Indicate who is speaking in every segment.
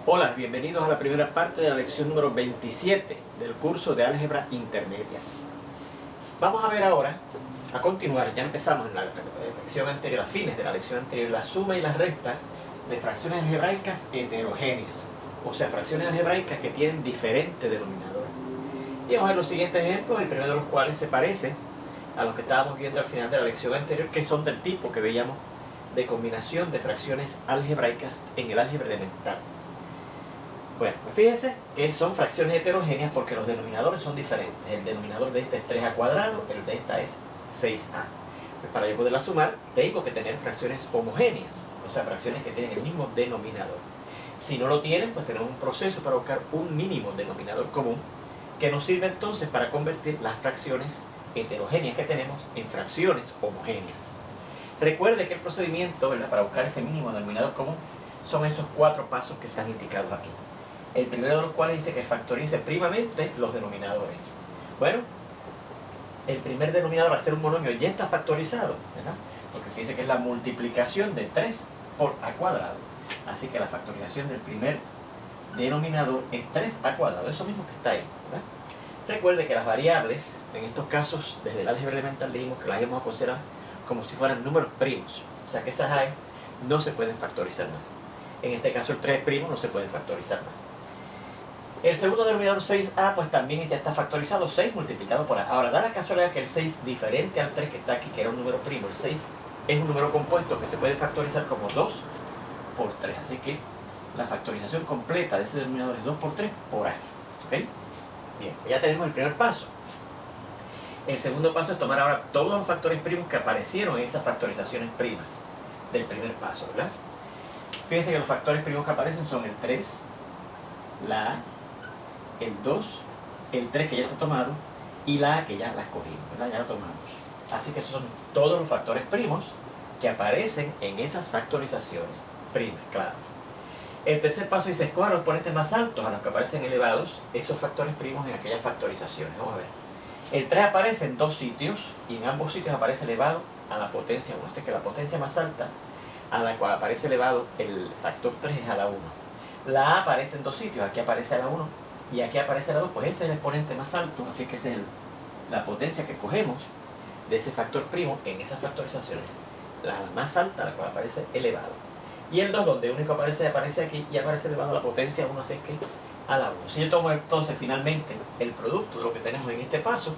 Speaker 1: Hola, bienvenidos a la primera parte de la lección número 27 del curso de álgebra intermedia. Vamos a ver ahora, a continuar, ya empezamos en la lección anterior, a fines de la lección anterior, la suma y la resta de fracciones algebraicas heterogéneas, o sea, fracciones algebraicas que tienen diferente denominador. Y vamos a ver los siguientes ejemplos, el primero de los cuales se parece a los que estábamos viendo al final de la lección anterior, que son del tipo que veíamos de combinación de fracciones algebraicas en el álgebra elemental. Bueno, pues fíjense que son fracciones heterogéneas porque los denominadores son diferentes. El denominador de esta es 3a cuadrado, el de esta es 6a. Pues para yo poderla sumar, tengo que tener fracciones homogéneas, o sea, fracciones que tienen el mismo denominador. Si no lo tienen, pues tenemos un proceso para buscar un mínimo denominador común que nos sirve entonces para convertir las fracciones heterogéneas que tenemos en fracciones homogéneas. Recuerde que el procedimiento, ¿verdad?, para buscar ese mínimo denominador común son esos 4 pasos que están indicados aquí. El primero de los cuales dice que factorice primamente los denominadores. Bueno, el primer denominador al ser un monomio ya está factorizado, ¿verdad? Porque fíjense que es la multiplicación de 3 por a cuadrado. Así que la factorización del primer denominador es 3a cuadrado, eso mismo que está ahí, ¿verdad? Recuerde que las variables, en estos casos, desde el álgebra elemental dijimos que las íbamos a considerar como si fueran números primos. O sea que esas a no se pueden factorizar más. En este caso el 3 primo no se puede factorizar más. El segundo denominador 6a, pues también ya está factorizado, 6 multiplicado por a. Ahora, da la casualidad que el 6, diferente al 3 que está aquí, que era un número primo, el 6 es un número compuesto que se puede factorizar como 2 por 3. Así que la factorización completa de ese denominador es 2 por 3 por a. ¿Ok? Bien, pues ya tenemos el primer paso. El segundo paso es tomar ahora todos los factores primos que aparecieron en esas factorizaciones primas del primer paso, ¿verdad? Fíjense que los factores primos que aparecen son el 3, la a, el 2, el 3 que ya está tomado y la a que ya la escogimos, ¿verdad? Ya la tomamos. Así que esos son todos los factores primos que aparecen en esas factorizaciones primas, claro. El tercer paso dice escoja los exponentes más altos a los que aparecen elevados, esos factores primos en aquellas factorizaciones. Vamos a ver. El 3 aparece en 2 sitios y en ambos sitios aparece elevado a la potencia 1. Así que la potencia más alta a la cual aparece elevado el factor 3 es a la 1. La a aparece en 2 sitios, aquí aparece a la 1 y aquí aparece a la 2, pues ese es el exponente más alto, así que esa es la potencia que cogemos de ese factor primo en esas factorizaciones. La más alta, la cual aparece elevado. Y el 2, donde único aparece aquí y aparece elevado a la potencia 1, así que a la 1. Si yo tomo entonces finalmente el producto de lo que tenemos en este paso,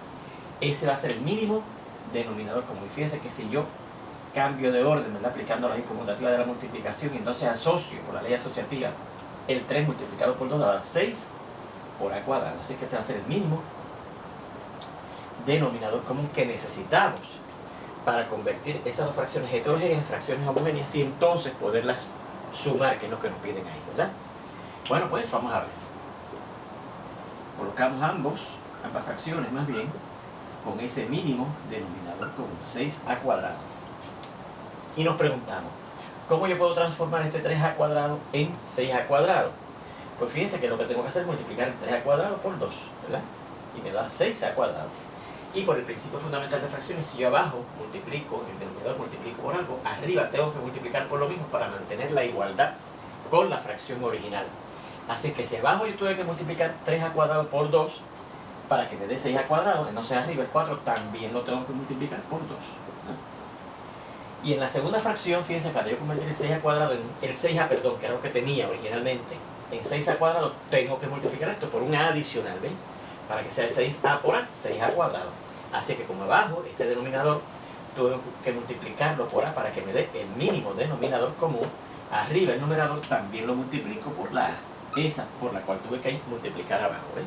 Speaker 1: ese va a ser el mínimo denominador común. Y fíjense que si yo cambio de orden, ¿verdad?, aplicando la ley conmutativa de la multiplicación, y entonces asocio por la ley asociativa el 3 multiplicado por 2 da 6 por a cuadrado. Así que este va a ser el mínimo denominador común que necesitamos para convertir esas dos fracciones heterogéneas en fracciones homogéneas y entonces poderlas sumar, que es lo que nos piden ahí, ¿verdad? Bueno, pues vamos a ver. Colocamos ambas fracciones más bien con ese mínimo denominador común, 6a cuadrado. Y nos preguntamos, ¿cómo yo puedo transformar este 3a cuadrado en 6a cuadrado? Pues fíjense que lo que tengo que hacer es multiplicar el 3a cuadrado por 2, ¿verdad? Y me da 6a cuadrado. Y por el principio fundamental de fracciones, si yo abajo multiplico, el denominador multiplico por algo, arriba tengo que multiplicar por lo mismo para mantener la igualdad con la fracción original. Así que si abajo yo tuve que multiplicar 3a cuadrado por 2 para que me dé 6a cuadrado, entonces arriba el 4 también lo tengo que multiplicar por 2. Y en la segunda fracción, fíjense, para yo convertir el 6a cuadrado en el 6a, perdón, que era lo que tenía originalmente, en 6a cuadrado, tengo que multiplicar esto por un a adicional, ¿ven? Para que sea 6a por a, 6a cuadrado. Así que como abajo, este denominador, tuve que multiplicarlo por a para que me dé el mínimo denominador común. Arriba el numerador también lo multiplico por la a, esa por la cual tuve que multiplicar abajo, ¿ven?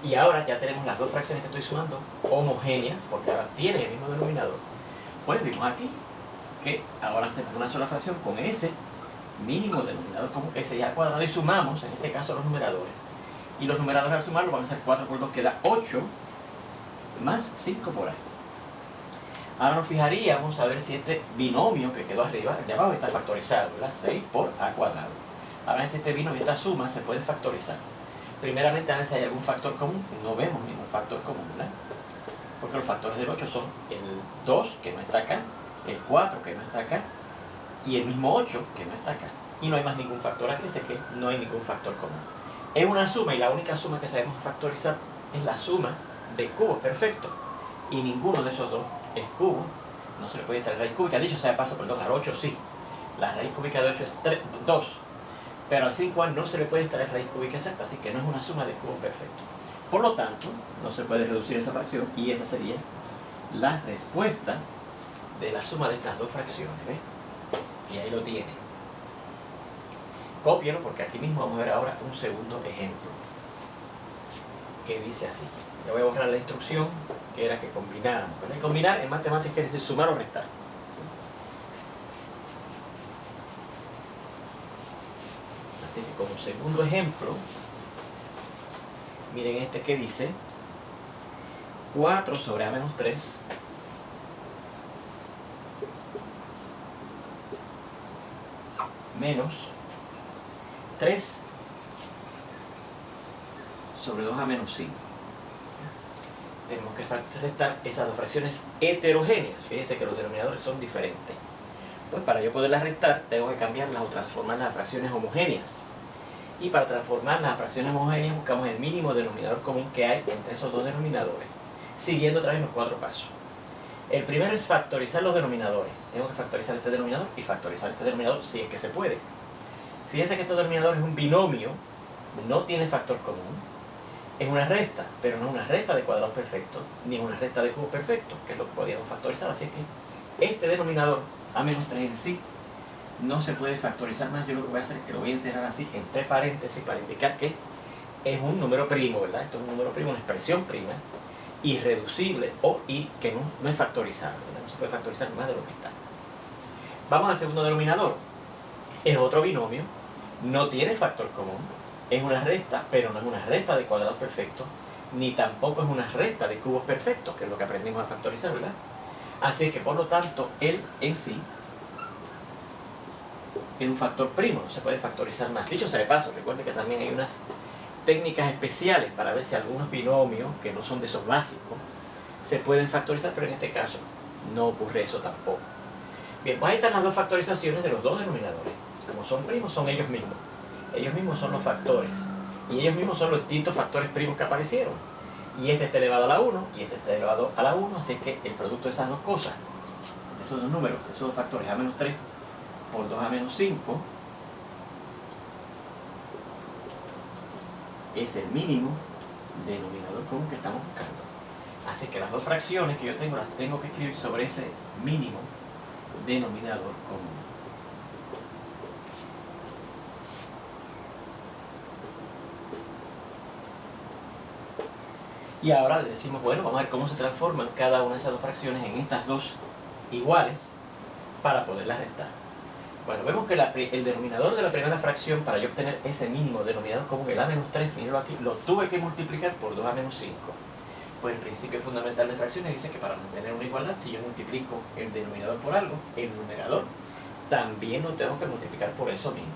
Speaker 1: Y ahora ya tenemos las dos fracciones que estoy sumando homogéneas, porque ahora tienen el mismo denominador. Pues vimos aquí que ahora hacemos una sola fracción con ese mínimo denominador común que es 6a cuadrado y sumamos, en este caso, los numeradores. Y los numeradores al sumarlo van a ser 4 por 2, que da 8, más 5 por a. Ahora nos fijaríamos a ver si este binomio que quedó arriba, el de abajo, está factorizado, ¿verdad? 6 por a cuadrado. Ahora si este binomio, esta suma, se puede factorizar. Primeramente, a ver si hay algún factor común. No vemos ningún factor común, ¿verdad? Porque los factores del 8 son el 2, que no está acá, el 4, que no está acá, y el mismo 8, que no está acá. y no hay más ningún factor aquí, así que no hay ningún factor común. Es una suma y la única suma que sabemos factorizar es la suma de cubos perfectos y ninguno de esos dos es cubo, no se le puede extraer raíz cúbica. Dicho sea de paso, perdón, al 8 sí, la raíz cúbica de 8 es 2, pero al 5A no se le puede extraer raíz cúbica exacta, así que no es una suma de cubos perfectos. Por lo tanto, no se puede reducir esa fracción y esa sería la respuesta de la suma de estas dos fracciones, ¿ves? Y ahí lo tiene. Cópielo porque aquí mismo vamos a ver ahora un segundo ejemplo que dice así. Le voy a borrar la instrucción que era que combináramos, ¿verdad? Y combinar en matemáticas quiere decir sumar o restar. Así que como segundo ejemplo, miren este que dice 4 sobre A menos 3 menos 3 sobre 2A menos 5. Tenemos que restar esas dos fracciones heterogéneas. Fíjense que los denominadores son diferentes. Pues para yo poderlas restar, tengo que cambiarlas o transformarlas a fracciones homogéneas. Y para transformarlas a fracciones homogéneas, buscamos el mínimo denominador común que hay entre esos dos denominadores, siguiendo otra vez los 4 pasos. El primero es factorizar los denominadores. Tengo que factorizar este denominador y factorizar este denominador si es que se puede. Fíjense que este denominador es un binomio, no tiene factor común. Es una resta, pero no es una resta de cuadrados perfectos, ni una resta de cubos perfectos, que es lo que podíamos factorizar. Así es que este denominador, A-3 en sí, no se puede factorizar más. Yo lo que voy a hacer es que lo voy a encerrar así, entre paréntesis, para indicar que es un número primo, ¿verdad? Esto es un número primo, una expresión prima, irreducible y que no es factorizable, ¿verdad? No se puede factorizar más de lo que está. Vamos al segundo denominador. Es otro binomio, no tiene factor común. Es una resta, pero no es una resta de cuadrados perfectos, ni tampoco es una resta de cubos perfectos, que es lo que aprendimos a factorizar, ¿verdad? Así que, por lo tanto, él en sí es un factor primo, no se puede factorizar más. Dicho sea de paso, recuerden que también hay unas técnicas especiales para ver si algunos binomios, que no son de esos básicos, se pueden factorizar, pero en este caso no ocurre eso tampoco. Bien, pues ahí están las dos factorizaciones de los dos denominadores. Como son primos, son ellos mismos. Ellos mismos son los factores. Y ellos mismos son los distintos factores primos que aparecieron. Y este está elevado a la 1 y este está elevado a la 1. Así que el producto de esas dos cosas, de esos dos números, de esos dos factores, A-3 por 2A-5, es el mínimo denominador común que estamos buscando. Así que las dos fracciones que yo tengo las tengo que escribir sobre ese mínimo denominador común. Y ahora le decimos, bueno, vamos a ver cómo se transforman cada una de esas dos fracciones en estas dos iguales para poderlas restar. Bueno, vemos que el denominador de la primera fracción, para yo obtener ese mínimo denominador común, el A-3, mírenlo aquí, lo tuve que multiplicar por 2A-5. Pues el principio fundamental de fracciones dice que para mantener una igualdad, si yo multiplico el denominador por algo, el numerador también lo tengo que multiplicar por eso mismo.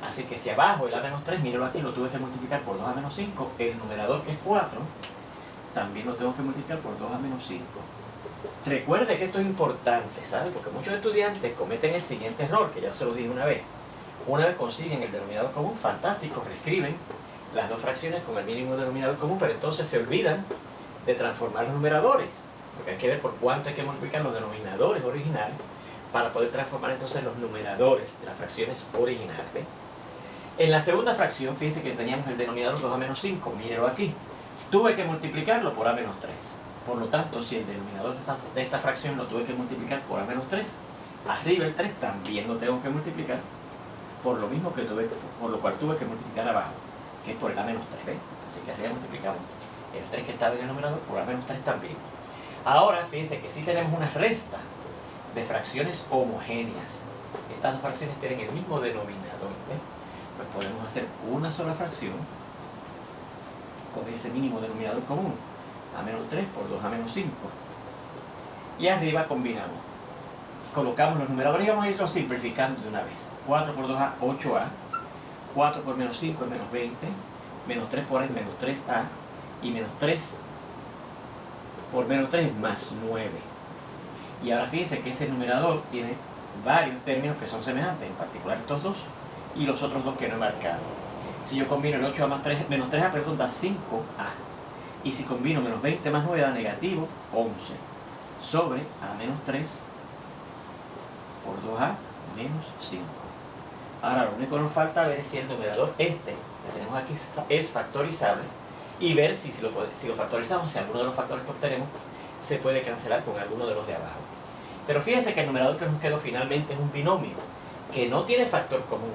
Speaker 1: Así que si abajo el A-3, mírenlo aquí, lo tuve que multiplicar por 2A-5, el numerador que es 4, también lo tengo que multiplicar por 2A-5. Recuerde que esto es importante, ¿sabe? Porque muchos estudiantes cometen el siguiente error, que ya se los dije una vez. Una vez consiguen el denominador común, fantástico, reescriben las dos fracciones con el mínimo denominador común, pero entonces se olvidan de transformar los numeradores, porque hay que ver por cuánto hay que multiplicar los denominadores originales para poder transformar entonces los numeradores de las fracciones originales, ¿ve? En la segunda fracción, fíjense que teníamos el denominador 2A-5, mírenlo aquí. Tuve que multiplicarlo por A-3. Por lo tanto, si el denominador de esta fracción lo tuve que multiplicar por A-3, arriba el 3 también lo tengo que multiplicar por lo mismo que por lo cual tuve que multiplicar abajo, que es por el A-3, ¿ves? Así que arriba multiplicamos el 3 que estaba en el numerador por A-3 también. Ahora, fíjense que sí tenemos una resta de fracciones homogéneas. Estas dos fracciones tienen el mismo denominador, ¿ves? Pues podemos hacer una sola fracción con ese mínimo denominador común, A-3 por 2A-5. Y arriba combinamos. Colocamos los numeradores y vamos a irlos simplificando de una vez. 4 por 2A, 8A. 4 por menos 5 es menos 20. Menos 3 por A es menos 3A. Y menos 3 por menos 3 es más 9. Y ahora fíjense que ese numerador tiene varios términos que son semejantes, en particular estos dos. y los otros dos que no he marcado. Si yo combino el 8a más 3, menos 3a, perdón, da 5a. Y si combino menos 20 más 9 da negativo 11 sobre a menos 3 por 2a menos 5. Ahora lo único que nos falta ver es si el numerador que tenemos aquí es factorizable y ver si lo factorizamos, si alguno de los factores que obtenemos se puede cancelar con alguno de los de abajo. Pero fíjense que el numerador que nos quedó finalmente es un binomio que no tiene factor común.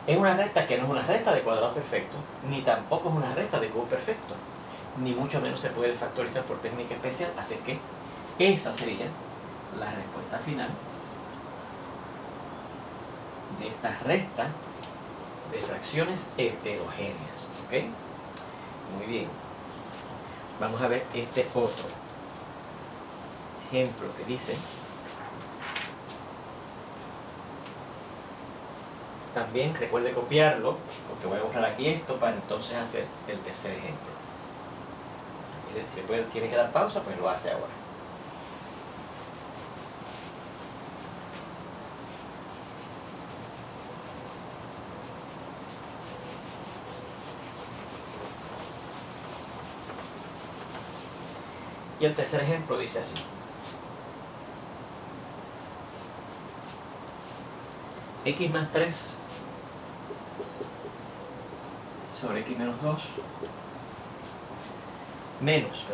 Speaker 1: Es una recta que no es una recta de cuadrado perfecto, ni tampoco es una recta de cubo perfecto, ni mucho menos se puede factorizar por técnica especial, así que esa sería la respuesta final de esta recta de fracciones heterogéneas. ¿Ok? Muy bien. Vamos a ver este otro ejemplo que dice: también recuerde copiarlo, porque voy a borrar aquí esto para entonces hacer el tercer ejemplo. Si tiene que dar pausa, pues lo hace ahora. Y el tercer ejemplo dice así: x más 3 sobre x menos 2 menos,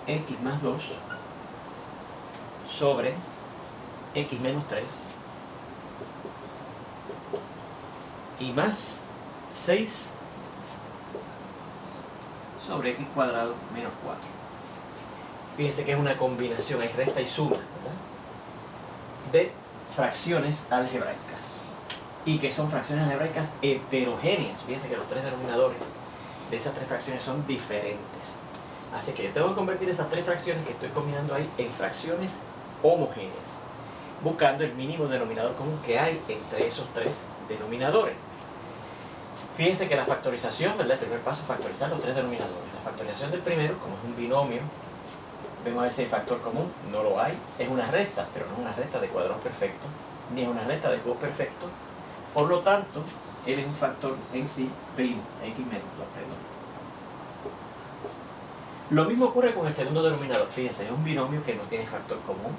Speaker 1: x más 2 sobre x menos 3 y más 6 sobre x cuadrado menos 4. Fíjense que es una combinación, es resta y suma, ¿verdad?, de fracciones algebraicas, y que son fracciones algebraicas heterogéneas. Fíjense que los tres denominadores de esas tres fracciones son diferentes. Así que yo tengo que convertir esas tres fracciones que estoy combinando ahí en fracciones homogéneas, buscando el mínimo denominador común que hay entre esos tres denominadores. Fíjense que la factorización, ¿verdad?, el primer paso es factorizar los tres denominadores. La factorización del primero, como es un binomio, vemos a ver si hay factor común, no lo hay. Es una recta, pero no es una recta de cuadrado perfecto, ni es una recta de cubo perfecto. Por lo tanto, él es un factor en sí primo, x menos 2, perdón. Lo mismo ocurre con el segundo denominador. Fíjense, es un binomio que no tiene factor común.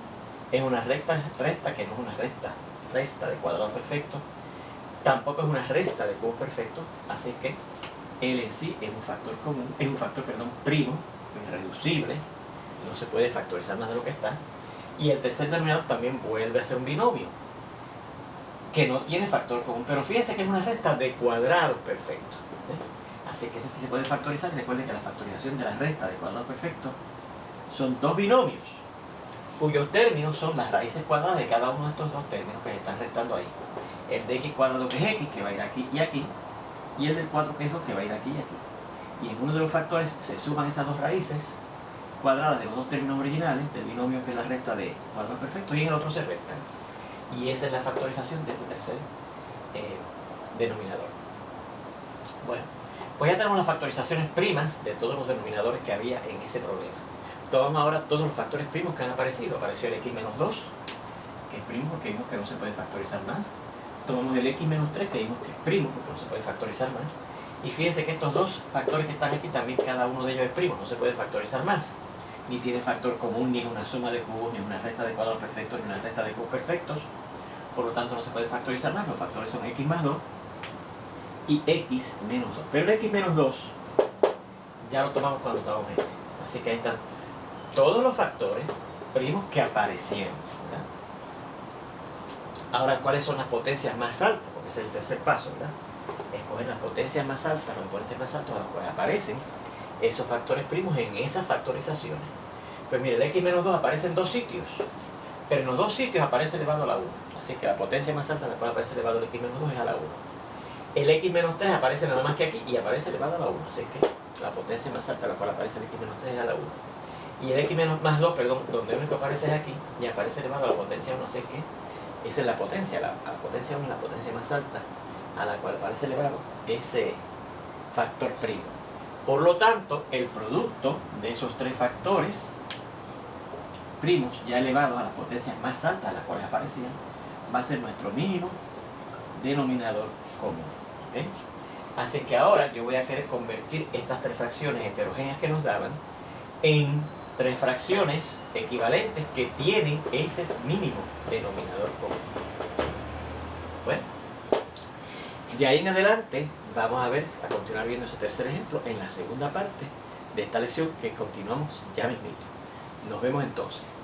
Speaker 1: Es una recta que no es una resta de cuadrado perfecto. Tampoco es una resta de cubo perfecto, así que él en sí es un factor común, es un factor, primo, irreducible, no se puede factorizar más de lo que está. Y el tercer denominador también vuelve a ser un binomio que no tiene factor común, pero fíjense que es una resta de cuadrados perfectos, ¿eh? Así que ese sí se puede factorizar. Y recuerden que la factorización de la resta de cuadrados perfectos son dos binomios cuyos términos son las raíces cuadradas de cada uno de estos dos términos que se están restando ahí. El de x cuadrado, que es x, que va a ir aquí y aquí, y el del 4, que es 2, que va a ir aquí y aquí. Y en uno de los factores se suman esas dos raíces cuadradas de los dos términos originales del binomio, que es la recta de cuadrados perfectos, y en el otro se restan. Y esa es la factorización de este tercer denominador. Bueno, pues ya tenemos las factorizaciones primas de todos los denominadores que había en ese problema. Tomamos ahora todos los factores primos que han aparecido. Apareció el x menos 2, que es primo porque vimos que no se puede factorizar más. Tomamos el x menos 3, que vimos que es primo porque no se puede factorizar más. Y fíjense que estos dos factores que están aquí, también cada uno de ellos es primo, no se puede factorizar más. Ni tiene factor común, ni es una suma de cubos, ni es una resta de cuadrados perfectos, ni una resta de cubos perfectos. Por lo tanto no se puede factorizar más. Los factores son x más 2 y x menos 2. Pero el x menos 2 ya lo tomamos cuando tomamos este. Así que ahí están todos los factores primos que aparecieron, ¿verdad? Ahora, ¿cuáles son las potencias más altas? Porque ese es el tercer paso, ¿verdad? Escoger las potencias más altas, los exponentes más altos a los cuales aparecen esos factores primos en esas factorizaciones. Pues mire, el x menos 2 aparece en dos sitios, pero en los dos sitios aparece elevado a la 1. Así que la potencia más alta en la cual aparece elevado el x menos 2 es a la 1. El x menos 3 aparece nada más que aquí y aparece elevado a la 1. Así que la potencia más alta en la cual aparece el x menos 3 es a la 1. Y el x menos más 2, perdón, donde el único aparece es aquí y aparece elevado a la potencia 1. Así que esa es la potencia, la potencia 1 es la potencia más alta a la cual aparece elevado ese factor primo. Por lo tanto, el producto de esos tres factores primos ya elevados a las potencias más altas, las cuales aparecían, va a ser nuestro mínimo denominador común. ¿Okay? Así que ahora yo voy a querer convertir estas tres fracciones heterogéneas que nos daban en tres fracciones equivalentes que tienen ese mínimo denominador común. Bueno, de ahí en adelante vamos a ver, a continuar viendo ese tercer ejemplo en la segunda parte de esta lección que continuamos ya mismito. Nos vemos entonces.